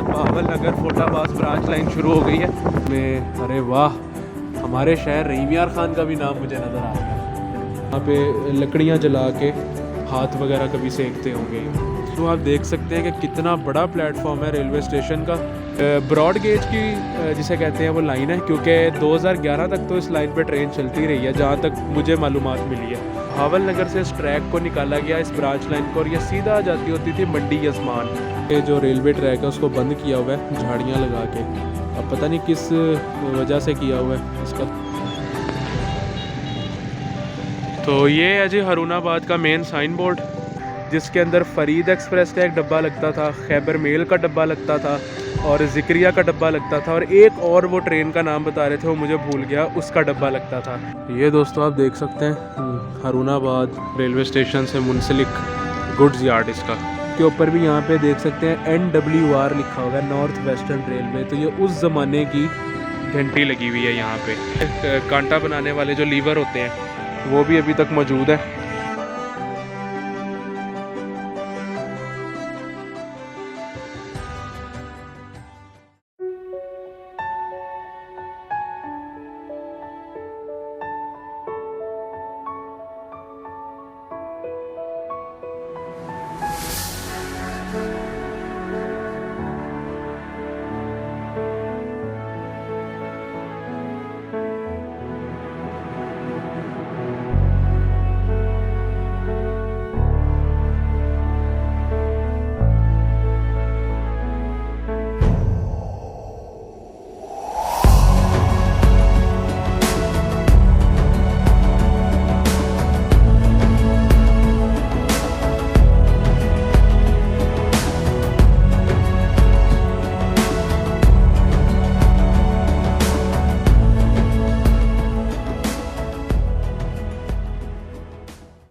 बाद Bahawalnagar फोटाबाज branch line शुरू हो गई है में। अरे वाह, हमारे शहर रहीम यार खान का भी नाम मुझे नज़र आ रहा है। यहाँ पे लकड़ियाँ जला के हाथ वगैरह कभी सेकते होंगे। तो आप देख सकते हैं कि कितना बड़ा प्लेटफॉर्म है रेलवे स्टेशन का। ब्रॉड गेज की जिसे कहते हैं वो लाइन है, क्योंकि 2011 तक तो इस लाइन पे ट्रेन चलती रही है जहाँ तक मुझे मालूमात मिली है। बहावलनगर से इस ट्रैक को निकाला गया, इस ब्रांच लाइन को, और ये सीधा जाती होती थी मंडी यजमान। ये जो रेलवे ट्रैक है उसको बंद किया हुआ है झाड़ियाँ लगा के। अब पता नहीं किस वजह से किया हुआ है इसका। तो ये है जी हरुणाबाद का मेन साइन बोर्ड, जिसके अंदर फरीद एक्सप्रेस का एक डब्बा लगता था, खैबर मेल का डब्बा लगता था और ज़िक्रिया का डब्बा लगता था, और एक और वो ट्रेन का नाम बता रहे थे वो मुझे भूल गया, उसका डब्बा लगता था। ये दोस्तों आप देख सकते हैं हरुणाबाद रेलवे स्टेशन से मुंसलिक गुड्स यार्ड इसका के ऊपर भी यहाँ पे देख सकते हैं NWR लिखा हुआ है, नॉर्थ वेस्टर्न रेलवे। तो ये उस ज़माने की घंटी लगी हुई है यहाँ पे। कांटा बनाने वाले जो लीवर होते हैं वो भी अभी तक मौजूद है।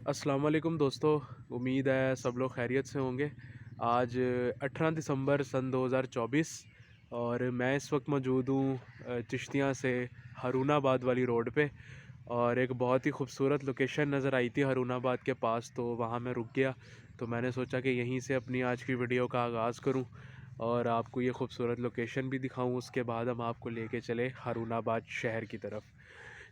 अस्सलाम वालेकुम दोस्तों, उम्मीद है सब लोग खैरियत से होंगे। आज 18 दिसंबर सन 2024 और मैं इस वक्त मौजूद हूँ चिश्तियाँ से हरुणाबाद वाली रोड पे। और एक बहुत ही खूबसूरत लोकेशन नज़र आई थी हरुणाबाद के पास, तो वहाँ मैं रुक गया। तो मैंने सोचा कि यहीं से अपनी आज की वीडियो का आगाज़ करूँ और आपको ये खूबसूरत लोकेशन भी दिखाऊँ। उसके बाद हम आपको लेके चले हरुणाबाद शहर की तरफ।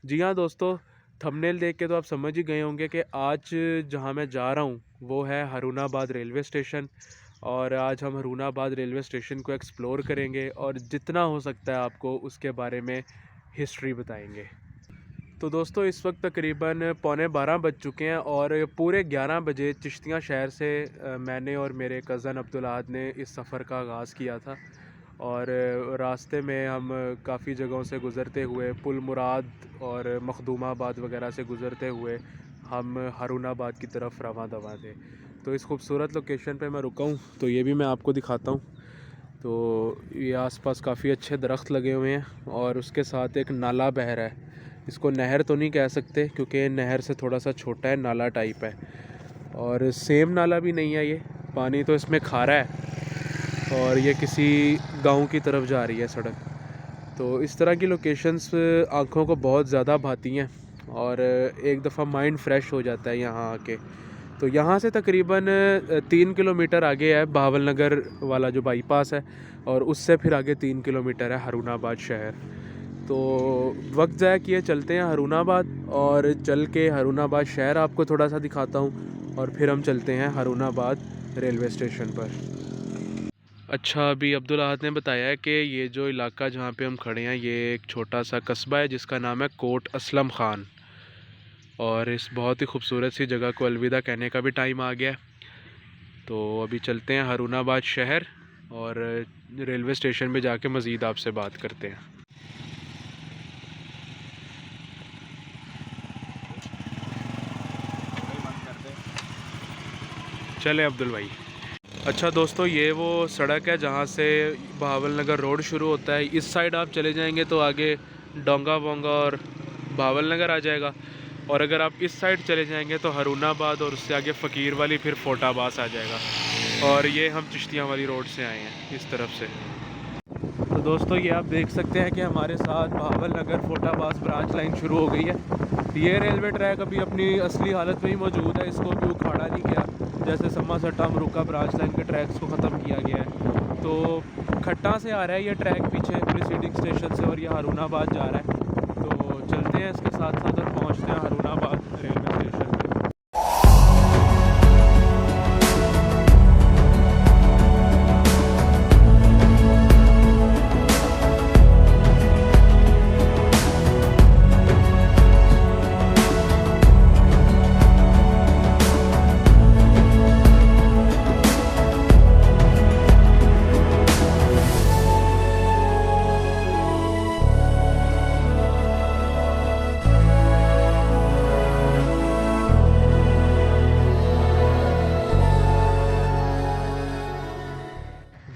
जी हाँ दोस्तों, थंबनेल देख के तो आप समझ ही गए होंगे कि आज जहाँ मैं जा रहा हूँ वो है हरुणाबाद रेलवे स्टेशन। और आज हम हरुणाबाद रेलवे स्टेशन को एक्सप्लोर करेंगे और जितना हो सकता है आपको उसके बारे में हिस्ट्री बताएंगे। तो दोस्तों इस वक्त तकरीबन 11:15 बज चुके हैं और पूरे 11 बजे चिश्तियाँ शहर से मैंने और मेरे कज़न अब्दुल अहद ने इस सफ़र का आगाज़ किया था। और रास्ते में हम काफ़ी जगहों से गुज़रते हुए पुल मुराद और मखदूमाबाद वगैरह से गुज़रते हुए हम हरुणाबाद की तरफ रवां दवा थे। तो इस खूबसूरत लोकेशन पे मैं रुका हूँ, तो ये भी मैं आपको दिखाता हूँ। तो ये आसपास काफ़ी अच्छे दरख्त लगे हुए हैं और उसके साथ एक नाला बह रहा है। इसको नहर तो नहीं कह सकते क्योंकि नहर से थोड़ा सा छोटा है, नाला टाइप है। और सेम नाला भी नहीं है, ये पानी तो इसमें खारा है और ये किसी गांव की तरफ जा रही है सड़क। तो इस तरह की लोकेशंस आँखों को बहुत ज़्यादा भाती हैं और एक दफ़ा माइंड फ्रेश हो जाता है यहाँ आके। तो यहाँ से तकरीबन 3 किलोमीटर आगे है बहावलनगर वाला जो बाईपास है, और उससे फिर आगे 3 किलोमीटर है हरुणाबाद शहर। तो वक्त ज़ाया किए चलते हैं हरुणाबाद, और चल के हरुणाबाद शहर आपको थोड़ा सा दिखाता हूँ और फिर हम चलते हैं हरुणाबाद रेलवे स्टेशन पर। अच्छा, अभी अब्दुल अहद ने बताया है कि ये जो इलाका जहाँ पे हम खड़े हैं ये एक छोटा सा कस्बा है जिसका नाम है कोट असलम ख़ान। और इस बहुत ही खूबसूरत सी जगह को अलविदा कहने का भी टाइम आ गया है। तो अभी चलते हैं हरुणाबाद शहर और रेलवे स्टेशन पे जाके मज़ीद आपसे बात करते हैं। चले अब्दुल भाई। अच्छा दोस्तों, ये वो सड़क है जहाँ से बहावलनगर रोड शुरू होता है। इस साइड आप चले जाएंगे तो आगे डोंगा वोंगा और बहावलनगर आ जाएगा, और अगर आप इस साइड चले जाएंगे तो हरुणाबाद और उससे आगे फ़कीर वाली फिर फोटाबास आ जाएगा। और ये हम चिश्तियाँ वाली रोड से आए हैं इस तरफ से। तो दोस्तों ये आप देख सकते हैं कि हमारे साथ बहावलनगर फोटाबास ब्रांच लाइन शुरू हो गई है। ये रेलवे ट्रैक अभी अपनी असली हालत में ही मौजूद है, इसको भी उखाड़ा नहीं गया। जैसे सम्मा सट्टा मरुक्का ब्रांच लाइन के ट्रैक्स को ख़त्म किया गया है, तो खट्टा से आ रहा है ये ट्रैक पीछे प्रीसीडिंग स्टेशन से और ये हारूनाबाद जा रहा है। तो चलते हैं इसके साथ साथ और पहुंचते हैं हारूनाबाद रेलवे स्टेशन पे।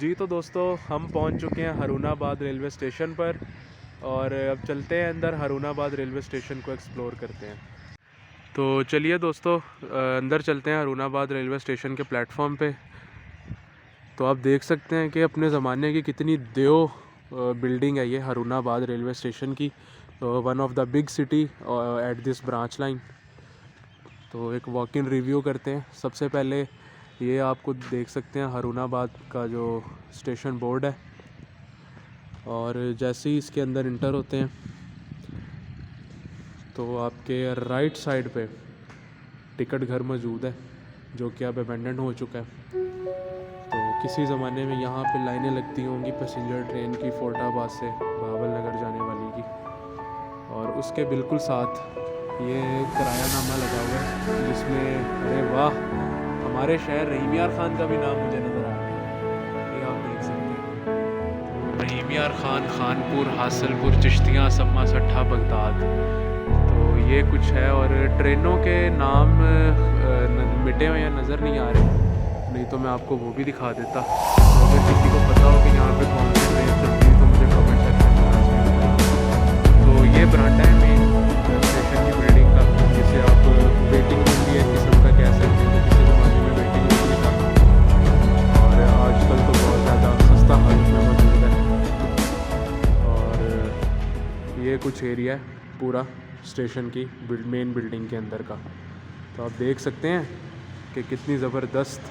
जी तो दोस्तों हम पहुंच चुके हैं हारूनाबाद रेलवे स्टेशन पर और अब चलते हैं अंदर हारूनाबाद रेलवे स्टेशन को एक्सप्लोर करते हैं। तो चलिए दोस्तों अंदर चलते हैं हारूनाबाद रेलवे स्टेशन के प्लेटफॉर्म पे। तो आप देख सकते हैं कि अपने ज़माने की कितनी देव बिल्डिंग है ये हारूनाबाद रेलवे स्टेशन की, one of the big city at this branch line. तो एक वॉक इन रिव्यू करते हैं। सबसे पहले ये आपको देख सकते हैं हारूनाबाद का जो स्टेशन बोर्ड है, और जैसे ही इसके अंदर इंटर होते हैं तो आपके राइट साइड पे टिकट घर मौजूद है जो कि अब अबेंडन हो चुका है। तो किसी ज़माने में यहाँ पे लाइनें लगती होंगी पैसेंजर ट्रेन की फोर्टाबाद से भावल नगर जाने वाली की, और उसके बिल्कुल साथ ये किरायानामा लगा हुआ है जिसमें अरे वाह हमारे शहर रहीम यार ख़ान का भी नाम मुझे नज़र आ रहा है, ये आप देख सकते हैं। रहीम यार ख़ान, खानपुर, हासिलपुर, चिश्तियाँ, सम्मा सट्ठा, बगदाद। तो ये कुछ है, और ट्रेनों के नाम मिटे हुए या नज़र नहीं आ रहे, नहीं तो मैं आपको वो भी दिखा देता। तो अगर किसी को पता हो कि यहाँ पे कौन सी ट्रेन चलती है तो मुझे कमेंट सेक्शन में लाजमी बताइए। तो ये बरांडा है मेन स्टेशन की बिल्डिंग का, जिसे आप वेटिंग रूम भी एक किस्म का कह सकते हैं। किसी ज़माने में वेटिंग रूम भी था, और आजकल तो बहुत ज़्यादा सस्ता हालत में मौजूद है। और ये कुछ एरिया है पूरा स्टेशन की मेन बिल्डिंग के अंदर का। तो आप देख सकते हैं कि कितनी ज़बरदस्त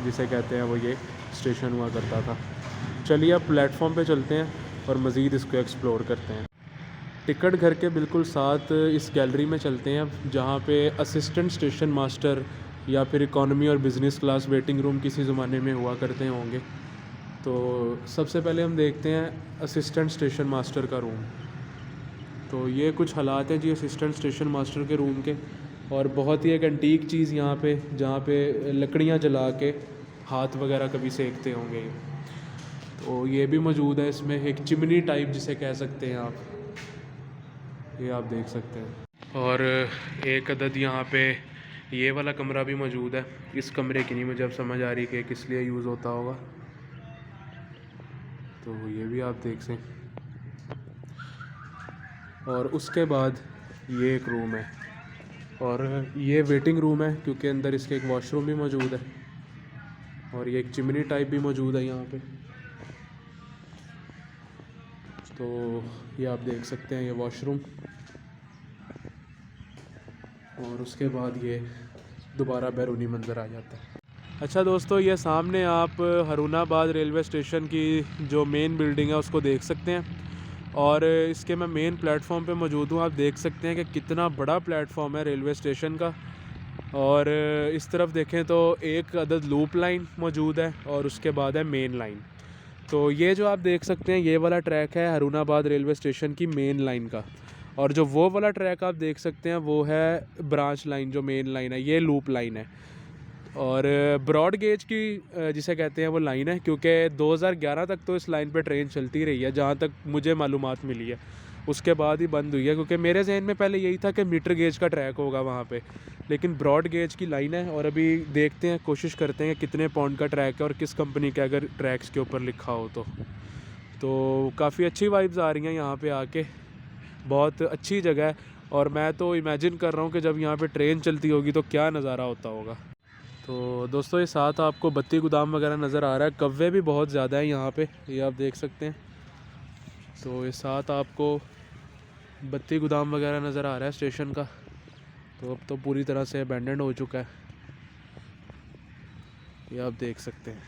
जिसे कहते हैं वो ये स्टेशन हुआ करता था। चलिए अब प्लेटफॉर्म पे चलते हैं और मज़ीद इसको एक्सप्लोर करते हैं। टिकट घर के बिल्कुल साथ इस गैलरी में चलते हैं जहाँ पे असिस्टेंट स्टेशन मास्टर या फिर इकॉनमी और बिज़नेस क्लास वेटिंग रूम किसी ज़माने में हुआ करते होंगे। तो सबसे पहले हम देखते हैं असिस्टेंट स्टेशन मास्टर का रूम। तो ये कुछ हालात हैं जी असिस्टेंट स्टेशन मास्टर के रूम के, और बहुत ही एक एंटीक चीज़ यहाँ पे, जहाँ पे लकड़ियाँ जला के हाथ वगैरह कभी सेकते होंगे। तो ये भी मौजूद है इसमें, एक चिमनी टाइप जिसे कह सकते हैं आप, ये आप देख सकते हैं। और एक अदद यहाँ पे ये वाला कमरा भी मौजूद है। इस कमरे की नहीं मुझे अब समझ आ रही कि किस लिए यूज़ होता होगा, तो ये भी आप देख सकते। और उसके बाद ये एक रूम है, और ये वेटिंग रूम है क्योंकि अंदर इसके एक वॉशरूम भी मौजूद है, और ये एक चिमनी टाइप भी मौजूद है यहाँ पे। तो ये आप देख सकते हैं ये वॉशरूम, और उसके बाद ये दोबारा बैरूनी मंज़र आ जाता है। अच्छा दोस्तों, ये सामने आप हारूनाबाद रेलवे स्टेशन की जो मेन बिल्डिंग है उसको देख सकते हैं, और इसके मैं मेन प्लेटफॉर्म पे मौजूद हूँ। आप देख सकते हैं कि कितना बड़ा प्लेटफॉर्म है रेलवे स्टेशन का। और इस तरफ देखें तो एक अदद लूप लाइन मौजूद है, और उसके बाद है मेन लाइन। तो ये जो आप देख सकते हैं ये वाला ट्रैक है हारूनाबाद रेलवे स्टेशन की मेन लाइन का, और जो वो वाला ट्रैक आप देख सकते हैं वो है ब्रांच लाइन, जो मेन लाइन है, ये लूप लाइन है। और ब्रॉड गेज की जिसे कहते हैं वो लाइन है, क्योंकि 2011 तक तो इस लाइन पे ट्रेन चलती रही है जहाँ तक मुझे मालूमात मिली है। उसके बाद ही बंद हुई है, क्योंकि मेरे जहन में पहले यही था कि मीटर गेज का ट्रैक होगा वहाँ पे, लेकिन ब्रॉड गेज की लाइन है। और अभी देखते हैं, कोशिश करते हैं कितने पाउंड का ट्रैक है और किस कंपनी का अगर ट्रैक्स के ऊपर लिखा हो तो काफ़ी अच्छी वाइब्स आ रही हैं यहाँ पे आके, बहुत अच्छी जगह है। और मैं तो इमेजिन कर रहा हूँ कि जब यहाँ पे ट्रेन चलती होगी तो क्या नज़ारा होता होगा। तो दोस्तों ये साथ आपको बत्ती गोदाम वगैरह नज़र आ रहा है, कव्वे भी बहुत ज़्यादा है यहाँ पे, ये आप देख सकते हैं। तो ये साथ आपको बत्ती गोदाम वगैरह नज़र आ रहा है स्टेशन का। तो अब तो पूरी तरह से अबैंडन हो चुका है, ये आप देख सकते हैं।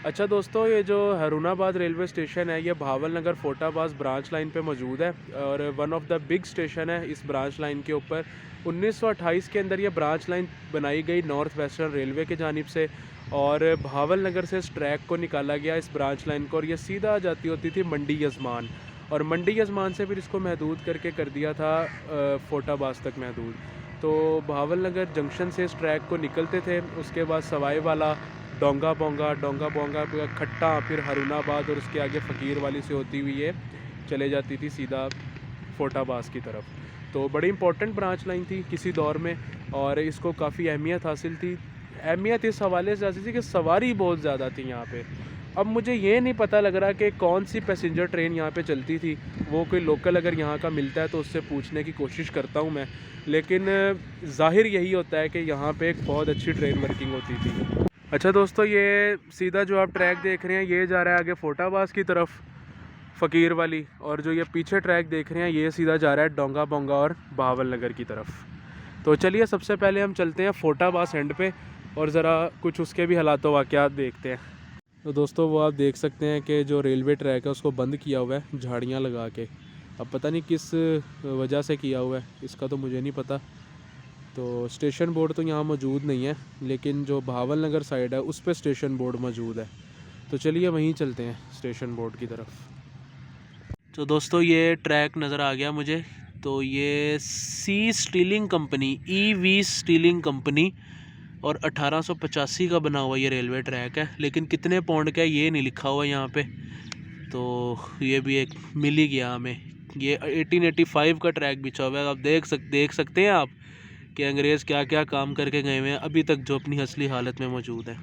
अच्छा दोस्तों, ये जो हरुणाबाद रेलवे स्टेशन है ये भावल नगर फोर्टाबास ब्रांच लाइन पे मौजूद है और one of the big station है इस ब्रांच लाइन के ऊपर। 1928 के अंदर ये ब्रांच लाइन बनाई गई नॉर्थ वेस्टर्न रेलवे के जानिब से और भावल नगर से इस ट्रैक को निकाला गया इस ब्रांच लाइन को और ये सीधा जाती होती थी मंडी यजमान और मंडी यजमान से फिर इसको महदूद करके कर दिया था फोर्टाबास तक महदूद। तो भावल नगर जंक्शन से इस ट्रैक को निकलते थे, उसके बाद सवाई वाला डोंगा बोंगा खट्टा, फिर हरुणाबाद और उसके आगे फ़कीर वाली से होती हुई ये चले जाती थी सीधा फोर्टाबास की तरफ। तो बड़ी इंपॉर्टेंट ब्रांच लाइन थी किसी दौर में और इसको काफ़ी अहमियत हासिल थी। अहमियत इस हवाले से हासिल थी कि सवारी बहुत ज़्यादा थी यहाँ पे। अब मुझे ये नहीं पता लग रहा कि कौन सी पैसेंजर ट्रेन यहाँ पे चलती थी, वो कोई लोकल अगर यहाँ का मिलता है तो उससे पूछने की कोशिश करता हूँ मैं, लेकिन ज़ाहिर यही होता है कि यहाँ पे एक बहुत अच्छी ट्रेन वर्किंग होती थी। अच्छा दोस्तों, ये सीधा जो आप ट्रैक देख रहे हैं ये जा रहा है आगे फोर्टाबास की तरफ फ़कीर वाली, और जो ये पीछे ट्रैक देख रहे हैं ये सीधा जा रहा है डोंगा बोंगा और भावल नगर की तरफ। तो चलिए सबसे पहले हम चलते हैं फोर्टाबास एंड पे और ज़रा कुछ उसके भी हालात वाक़यात देखते हैं। तो दोस्तों वो आप देख सकते हैं कि जो रेलवे ट्रैक है उसको बंद किया हुआ है झाड़ियाँ लगा के। अब पता नहीं किस वजह से किया हुआ है, इसका तो मुझे नहीं पता। तो स्टेशन बोर्ड तो यहाँ मौजूद नहीं है, लेकिन जो भावल नगर साइड है उस पर स्टेशन बोर्ड मौजूद है। तो चलिए वहीं चलते हैं स्टेशन बोर्ड की तरफ। तो दोस्तों ये ट्रैक नज़र आ गया मुझे। तो ये सी स्टीलिंग कंपनी, EV स्टीलिंग कंपनी और 1885 का बना हुआ ये रेलवे ट्रैक है, लेकिन कितने पौंड का है ये नहीं लिखा हुआ यहाँ पे। तो ये भी एक मिल ही गया हमें। ये 1885 का ट्रैक बिछा हुआ है। आप देख सकते हैं आप कि अंग्रेज़ क्या क्या काम करके गए हुए हैं अभी तक, जो अपनी असली हालत में मौजूद है।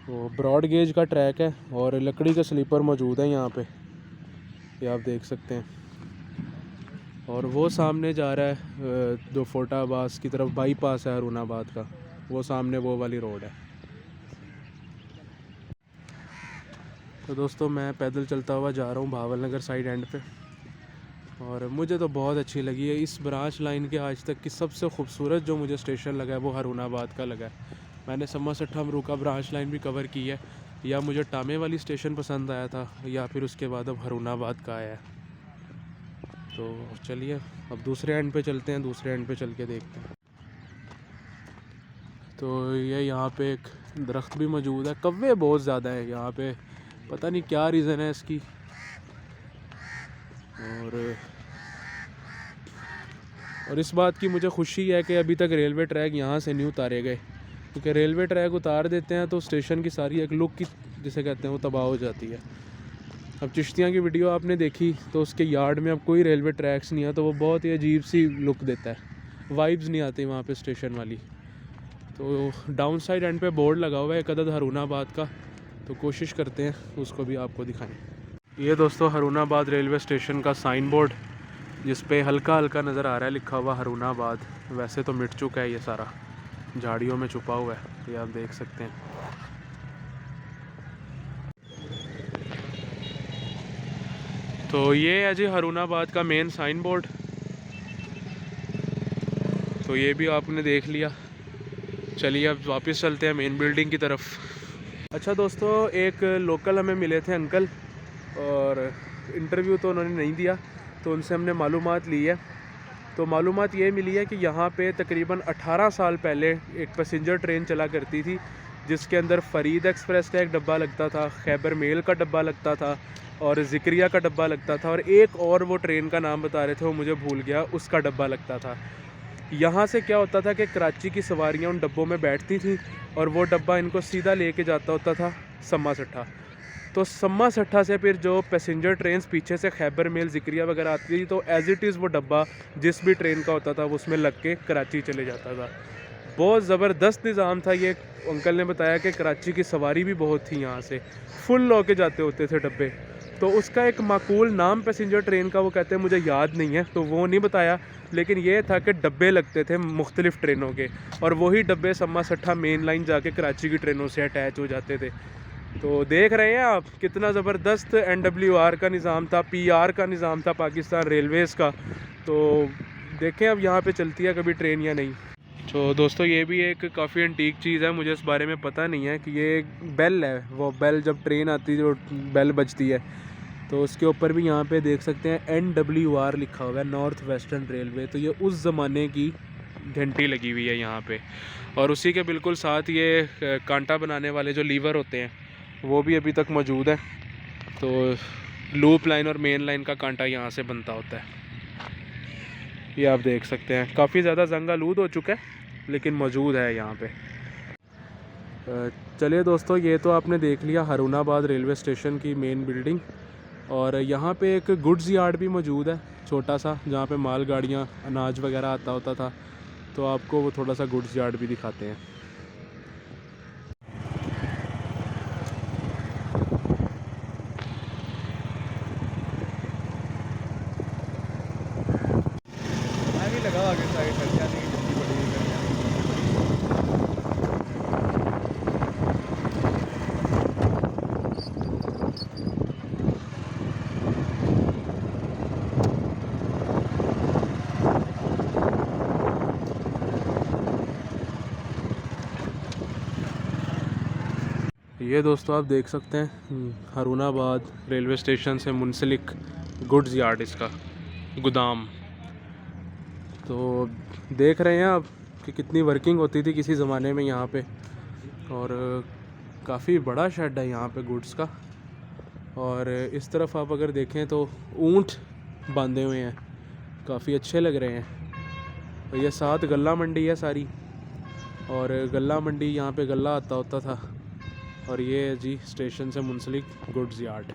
तो ब्रॉड गेज का ट्रैक है और लकड़ी का स्लीपर मौजूद है यहाँ पे, ये आप देख सकते हैं। और वो सामने जा रहा है जो फोर्टाबास की तरफ बाईपास है हरुणाबाद का, वो सामने वो वाली रोड है। तो दोस्तों मैं पैदल चलता हुआ जा रहा हूँ भावल नगर साइड एंड पे और मुझे तो बहुत अच्छी लगी है इस ब्रांच लाइन के आज तक की सबसे खूबसूरत जो मुझे स्टेशन लगा है वो हरुणाबाद का लगा है। मैंने सम्मा-सट्टा अमरूका ब्रांच लाइन भी कवर की है, या मुझे टामे वाली स्टेशन पसंद आया था, या फिर उसके बाद अब हरुणाबाद का आया है। तो चलिए अब दूसरे एंड पे चलते हैं, दूसरे एंड पे चल के देखते हैं। तो ये यहाँ पे एक दरख्त भी मौजूद है, कौवे बहुत ज़्यादा है यहाँ पे, पता नहीं क्या रीज़न है इसकी। और इस बात की मुझे खुशी है कि अभी तक रेलवे ट्रैक यहाँ से नहीं उतारे गए, क्योंकि रेलवे ट्रैक उतार देते हैं तो स्टेशन की सारी एक लुक की जिसे कहते हैं वो तबाह हो जाती है। अब चिश्तियाँ की वीडियो आपने देखी तो उसके यार्ड में अब कोई रेलवे ट्रैक्स नहीं है, तो वो बहुत ही अजीब सी लुक देता है, वाइब्स नहीं आती वहाँ पे स्टेशन वाली। तो डाउन साइड एंड पे बोर्ड लगा हुआ है एक अदद हरुणाबाद का, तो कोशिश करते हैं उसको भी आपको दिखाएं। ये दोस्तों हरुणाबाद रेलवे स्टेशन का साइन बोर्ड, जिस पे हल्का हल्का नज़र आ रहा है लिखा हुआ हरुणाबाद। वैसे तो मिट चुका है ये सारा, झाड़ियों में छुपा हुआ है, ये आप देख सकते हैं। तो ये है जी हरुणाबाद का मेन साइन बोर्ड, तो ये भी आपने देख लिया। चलिए अब वापस चलते हैं मेन बिल्डिंग की तरफ। अच्छा दोस्तों, एक लोकल हमें मिले थे अंकल, और इंटरव्यू तो उन्होंने नहीं दिया, तो उनसे हमने मालूमात ली है। तो मालूमात ये मिली है कि यहाँ पे तकरीबन 18 साल पहले एक पैसेंजर ट्रेन चला करती थी, जिसके अंदर फ़रीद एक्सप्रेस का एक डब्बा लगता था, खैबर मेल का डब्बा लगता था और ज़िक्रिया का डब्बा लगता था, और एक और वो ट्रेन का नाम बता रहे थे वो मुझे भूल गया, उसका डब्बा लगता था। यहाँ से क्या होता था कि कराची की सवारियाँ उन डब्बों में बैठती थी और वो डब्बा इनको सीधा लेके जाता होता था सम्मा-सट्टा। तो सम्मा-सट्टा से फिर जो पैसेंजर ट्रेन पीछे से खैबर मेल ज़िक्रिया वगैरह आती थी, तो एज़ इट इज़ वो डब्बा जिस भी ट्रेन का होता था वो उसमें लग के कराची चले जाता था। बहुत ज़बरदस्त निज़ाम था ये। अंकल ने बताया कि कराची की सवारी भी बहुत थी, यहाँ से फुल होके जाते होते थे डब्बे। तो उसका एक माकूल नाम पैसेंजर ट्रेन का वो कहते हैं मुझे याद नहीं है, तो वो नहीं बताया, लेकिन ये था कि डब्बे लगते थे मुख्तलिफ़ ट्रेनों के, और वही डब्बे सम्मा-सट्टा मेन लाइन जाके कराची की ट्रेनों से अटैच हो जाते थे। तो देख रहे हैं आप कितना ज़बरदस्त NWR का निज़ाम था, PR का निज़ाम था पाकिस्तान रेलवेज़ का। तो देखें अब यहाँ पे चलती है कभी ट्रेन या नहीं। तो दोस्तों ये भी एक काफ़ी एंटीक चीज़ है, मुझे इस बारे में पता नहीं है कि ये बेल है। वो बेल जब ट्रेन आती है, जो बेल बजती है, तो उसके ऊपर भी यहाँ पे देख सकते हैं NWR लिखा हुआ है, नॉर्थ वेस्टर्न रेलवे। तो ये उस ज़माने की घंटी लगी हुई है यहाँ पे। और उसी के बिल्कुल साथ ये कांटा बनाने वाले जो लीवर होते हैं वो भी अभी तक मौजूद है। तो लूप लाइन और मेन लाइन का कांटा यहाँ से बनता होता है। ये आप देख सकते हैं, काफ़ी ज़्यादा जंग आलूद हो चुका है लेकिन मौजूद है यहाँ पे। चलिए दोस्तों, ये तो आपने देख लिया हरूनाबाद रेलवे स्टेशन की मेन बिल्डिंग। और यहाँ पे एक गुड्स यार्ड भी मौजूद है, छोटा सा, जहाँ पे मालगाड़ियाँ अनाज वगैरह आता होता था। तो आपको वो थोड़ा सा गुड्स यार्ड भी दिखाते हैं। लगा आगे साइड हट जाने की जल्दी पड़ी हुई है। ये दोस्तों आप देख सकते हैं हरूनाबाद रेलवे स्टेशन से मुंसलिक गुड्स यार्ड, इसका गोदाम। तो देख रहे हैं आप कि कितनी वर्किंग होती थी किसी ज़माने में यहाँ पे। और काफ़ी बड़ा शेड है यहाँ पे गुड्स का। और इस तरफ आप अगर देखें तो ऊंट बांधे हुए हैं, काफ़ी अच्छे लग रहे हैं। और ये साथ गल्ला मंडी है सारी, और गल्ला मंडी यहाँ पे गल्ला आता होता था। और ये है जी स्टेशन से मुंसलिक गुड्स यार्ड।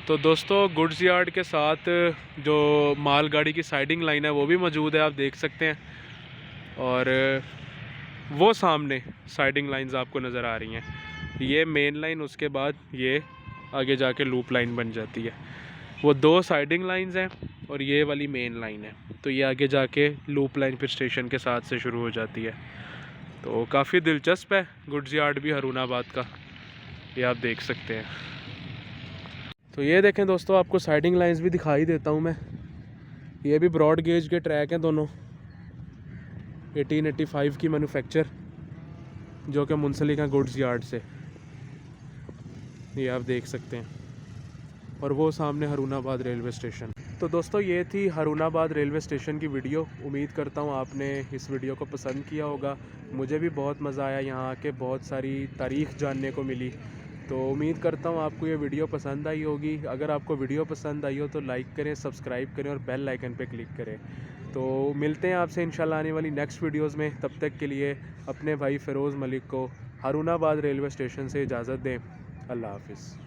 तो दोस्तों गुड्स यार्ड के साथ जो मालगाड़ी की साइडिंग लाइन है वो भी मौजूद है, आप देख सकते हैं। और वो सामने साइडिंग लाइंस आपको नज़र आ रही हैं। ये मेन लाइन, उसके बाद ये आगे जाके लूप लाइन बन जाती है। वो दो साइडिंग लाइंस हैं और ये वाली मेन लाइन है। तो ये आगे जाके लूप लाइन फिर स्टेशन के साथ से शुरू हो जाती है। तो काफ़ी दिलचस्प है गुड्स यार्ड भी हरूनाबाद का, ये आप देख सकते हैं। तो ये देखें दोस्तों, आपको साइडिंग लाइंस भी दिखाई देता हूँ मैं। ये भी ब्रॉड गेज के ट्रैक हैं दोनों, 1885 की मैन्युफैक्चर, जो कि मुंसलिक हैं गुड्स यार्ड से, ये आप देख सकते हैं। और वो सामने हरूनाबाद रेलवे स्टेशन। तो दोस्तों ये थी हरूनाबाद रेलवे स्टेशन की वीडियो। उम्मीद करता हूँ आपने इस वीडियो को पसंद किया होगा। मुझे भी बहुत मज़ा आया, यहाँ आके बहुत सारी तारीख़ जानने को मिली। तो उम्मीद करता हूँ आपको ये वीडियो पसंद आई होगी। अगर आपको वीडियो पसंद आई हो तो लाइक करें, सब्सक्राइब करें और बेल आइकन पे क्लिक करें। तो मिलते हैं आपसे इंशाल्लाह आने वाली नेक्स्ट वीडियोज़ में। तब तक के लिए अपने भाई फ़िरोज़ मलिक को हरूनाबाद रेलवे स्टेशन से इजाज़त दें। अल्लाह हाफ़िज़।